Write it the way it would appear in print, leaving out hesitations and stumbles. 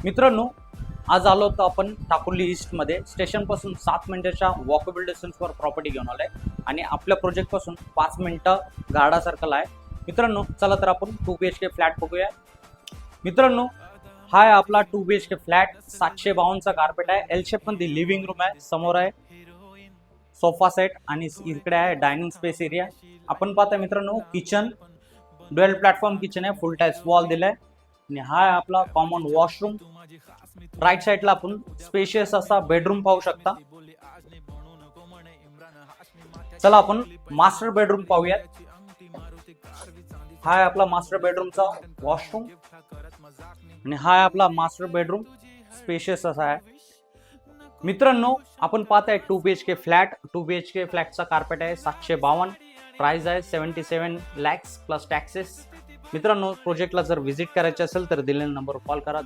मित्रांनो, आज आलो होतो आपण टाकुर्ली ईस्टमध्ये. स्टेशनपासून 7 मिनिटाच्या वॉकेबल डिस्टन्सवर प्रॉपर्टी घेऊन आलोय आणि आपल्या प्रोजेक्टपासून 5 मिनिटं गाडा सर्कल आहे. मित्रांनो, चला तर आपण 2 BHK फ्लॅट बघूया. मित्रांनो, हा आहे आपला 2 BHK फ्लॅट. 752चा कार्पेट आहे. एल शेप मध्ये लिव्हिंग रूम आहे. समोर आहे सोफा सेट आणि इकडे आहे डायनिंग स्पेस एरिया. आपण पाहता मित्रांनो, किचन ड्युअल प्लॅटफॉर्म किचन आहे. फुल टाइल्स वॉल दिलाय आणि हा आहे आपला कॉमन वॉशरूम. राईट साइडला आपण स्पेशियस असा बेडरूम पाहू शकता. चला आपण मास्टर बेडरूम पाहूयात. हा आहे आपला मास्टर बेडरूमचा वॉशरूम आणि हा आहे आपला मास्टर बेडरूम. स्पेशियस असा आहे. मित्रांनो, आपण पाहताय 2 BHK फ्लॅट. 2 BHK फ्लॅटचा कार्पेट आहे 752. प्राइस आहे 77 lakhs प्लस टॅक्सेस. मित्रांनो, प्रोजेक्टला जर व्हिजिट करायचे असेल तर दिलेल्या नंबरवर कॉल करा.